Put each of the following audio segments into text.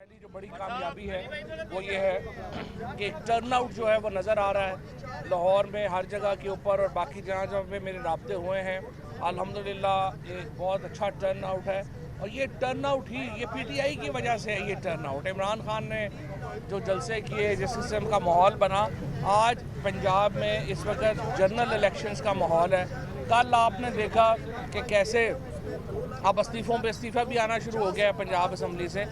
पहली जो बड़ी कामयाबी है वो ये है कि टर्न आउट जो है वो नज़र आ रहा है लाहौर में हर जगह के ऊपर और बाकी जहाँ पे मेरे राब्ते हुए हैं। अल्हम्दुलिल्लाह एक बहुत अच्छा टर्न आउट है और ये टर्न आउट ही ये पीटीआई की वजह से है। ये टर्न आउट इमरान खान ने जो जलसे किए, जिस किस्म का माहौल बना, आज पंजाब में इस वक्त जनरल इलेक्शंस का माहौल है। कल आपने देखा कि कैसे अब इस्तीफ़ा भी आना शुरू हो गया है पंजाब असम्बली से।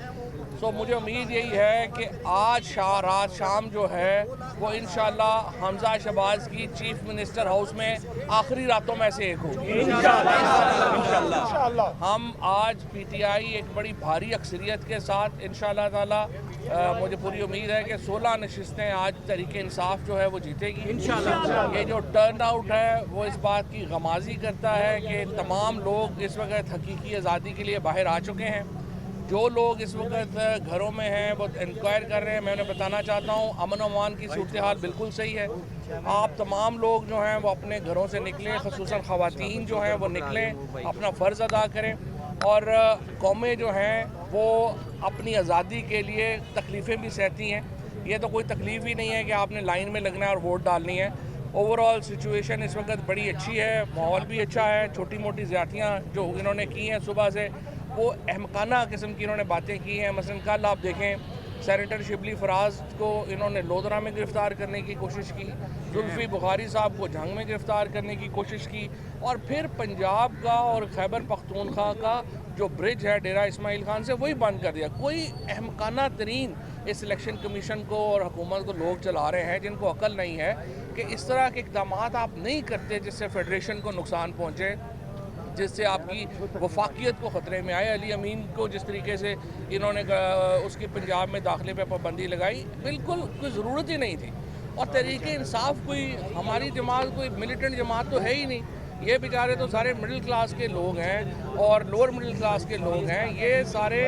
सो मुझे उम्मीद यही है कि आज रात शाम जो है वो इंशाल्लाह हमजा शहबाज की चीफ मिनिस्टर हाउस में आखिरी रातों में से एक होगी इंशाल्लाह। हम आज पीटीआई एक बड़ी भारी अक्सरियत के साथ इंशाल्लाह ताला मुझे पूरी उम्मीद है कि 16 नशिस्तें आज तहरीक इंसाफ जो है वो जीतेगी इंशाल्लाह। ये जो टर्न आउट है वो इस बात की गमाजी करता है कि तमाम लोग इस वक्त हकीकी आज़ादी के लिए बाहर आ चुके हैं। जो लोग इस वक्त घरों में हैं वो इंक्वायर कर रहे हैं। मैं उन्हें बताना चाहता हूँ अमन अमान की सूरत हाल बिल्कुल सही है। आप तमाम लोग जो हैं वो अपने घरों से निकलें, ख़ुसूसन ख़वातीन जो हैं वो निकलें, अपना फ़र्ज़ अदा करें और कौमें जो हैं वो अपनी आज़ादी के लिए तकलीफ़ें भी सहती हैं। ये तो कोई तकलीफ़ ही नहीं है कि आपने लाइन में लगना है और वोट डालनी है। ओवरऑल सिचुएशन इस वक्त बड़ी अच्छी है, माहौल भी अच्छा है। छोटी मोटी ज़्यादतियाँ जो इन्होंने की हैं सुबह से वो अहमकाना किस्म की इन्होंने बातें की हैं। मसलन कल आप देखें सेनेटर शिबली फराज को इन्होंने लोधरा में गिरफ़्तार करने की कोशिश की, जुल्फ़ी बुखारी साहब को जंग में गिरफ़्तार करने की कोशिश की और फिर पंजाब का और खैबर पख्तूनख्वा का जो ब्रिज है डेरा इस्माइल खान से वही बंद कर दिया। कोई अहमकाना तरीन इस इलेक्शन कमीशन को और हुकूमत को लोग चला रहे हैं जिनको अक्ल नहीं है कि इस तरह के इक़दाम आप नहीं करते जिससे फेडरेशन को नुकसान पहुँचे, जिससे आपकी वफाकियत को ख़तरे में आए। अली अमीन को जिस तरीके से इन्होंने उसकी पंजाब में दाखिले पे पाबंदी लगाई, बिल्कुल कोई ज़रूरत ही नहीं थी। और तहरीक इंसाफ कोई हमारी जमात कोई मिलिटेंट जमात तो है ही नहीं। ये बेचारे तो सारे मिडिल क्लास के लोग हैं और लोअर मिडिल क्लास के लोग हैं। ये सारे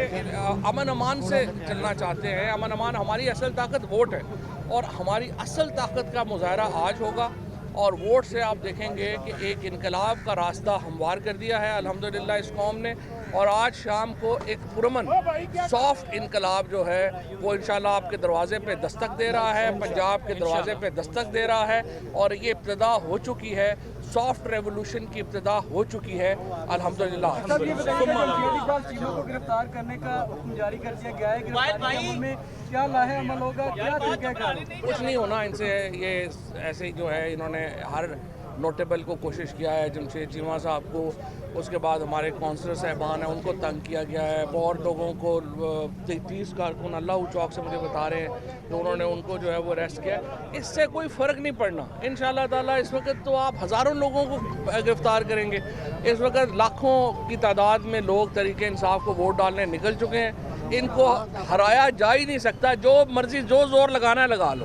अमन अमान से चलना चाहते हैं। अमन अमान हमारी असल ताकत वोट है और हमारी असल ताकत का मुजाहरा आज होगा और वोट से आप देखेंगे कि एक इनकलाब का रास्ता हमवार कर दिया है अल्हम्दुलिल्लाह इस कौम ने। और आज शाम को एक पुरमन सॉफ्ट इनकलाब जो है वो इंशाल्लाह आपके दरवाज़े पे दस्तक दे रहा है, पंजाब के दरवाज़े पे दस्तक दे रहा है और ये इब्तिदा हो चुकी है। सॉफ्ट रेवोल्यूशन की इब्तिदा हो चुकी है अल्हम्दुलिल्लाह। चीनों को गिरफ्तार करने का हुक्म जारी कर दिया गया है में क्या लाहे अमल होगा, क्या कुछ नहीं होना इनसे। ये ऐसे ही जो है इन्होंने हर नोटेबल को कोशिश किया है, जमशेद चीमा साहब को, उसके बाद हमारे काउंसलर साहबान हैं उनको तंग किया गया है। बहुत लोगों को 30 कारकुन अल्लाह चौक से मुझे बता रहे हैं तो उन्होंने उनको जो है वो अरेस्ट किया। इससे कोई फ़र्क नहीं पड़ना इंशाल्लाह ताला। इस वक्त तो आप हज़ारों लोगों को गिरफ़्तार करेंगे। इस वक्त लाखों की तादाद में लोग तहरीक इंसाफ को वोट डालने निकल चुके हैं। इनको हराया जा ही नहीं सकता। जो मर्जी जो जोर लगाना है लगा लो।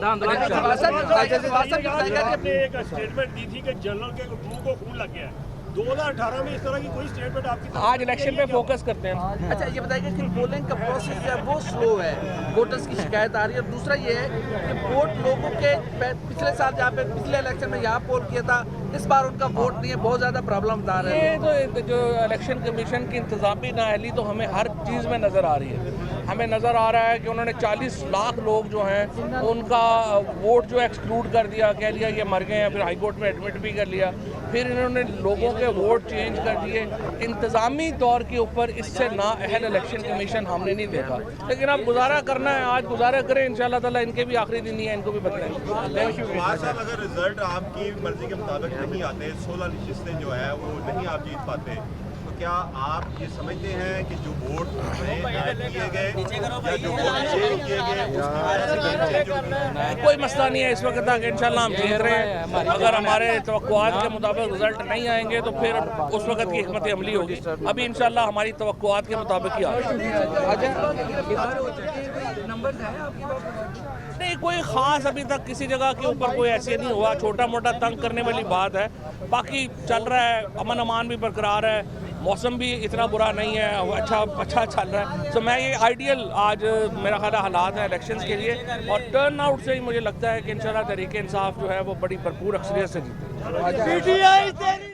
एक स्टेटमेंट दी थी कि जनरल के मुंह को खून लग गया है। 2018 में इस तरह की कोई स्टेटमेंट आपकी आज इलेक्शन पे फोकस करते हैं। अच्छा ये बताइए कि पोलिंग का प्रोसेस जो है वो स्लो है, वोटर्स की शिकायत आ रही है। और दूसरा ये है कि वोट लोगों के पिछले साल जहाँ पे पिछले इलेक्शन में यहाँ पोल किया था, इस बार उनका वोट नहीं है, बहुत ज़्यादा प्रॉब्लम बता रहे हैं। ये तो जो इलेक्शन कमीशन की इंतजामी नाअहली तो हमें हर चीज़ में नज़र आ रही है। हमें नज़र आ रहा है कि उन्होंने 40 लाख लोग जो हैं उनका वोट जो एक्सक्लूड कर दिया, कह लिया ये मर गए हैं, फिर हाई कोर्ट में एडमिट भी कर लिया, फिर इन्होंने लोगों के वोट चेंज कर दिए। इंतज़ामी तौर के ऊपर इससे नाअहल इलेक्शन कमीशन हमने नहीं देखा। लेकिन अब गुजारा करना है, आज गुजारा करें इंशाल्लाह ताला। इनके भी आखिरी दिन ही है, इनको भी बताएंगे। अगर रिजल्ट आपकी मर्जी के मुताबिक नहीं आते, 16 नशिस्तें जो है वो नहीं आप जीत पाते, तो क्या आप ये समझते हैं कि जो वोट किए गए या जो वोट चेंज किए गए कोई मसला नहीं है इस वक्त तक। इंशाल्लाह हम जीत रहे हैं। अगर हमारे तवक्कुआत के मुताबिक रिजल्ट नहीं आएंगे तो फिर उस वक्त की हिकमत अमली होगी। अभी इंशाल्लाह हमारी तवक्कुआत के मुताबिक ही नहीं, कोई ख़ास अभी तक किसी जगह के ऊपर कोई ऐसे नहीं हुआ। छोटा मोटा तंग करने वाली बात है, बाकी चल रहा है, अमन अमान भी बरकरार है, मौसम भी इतना बुरा नहीं है, अच्छा चल रहा है। तो मैं ये आइडियल आज मेरा ख्याल हालात है इलेक्शंस के लिए। और टर्न आउट से ही मुझे लगता है कि इंशाल्लाह तहरीक इंसाफ जो है वो बड़ी भरपूर अक्सरियत से जीते।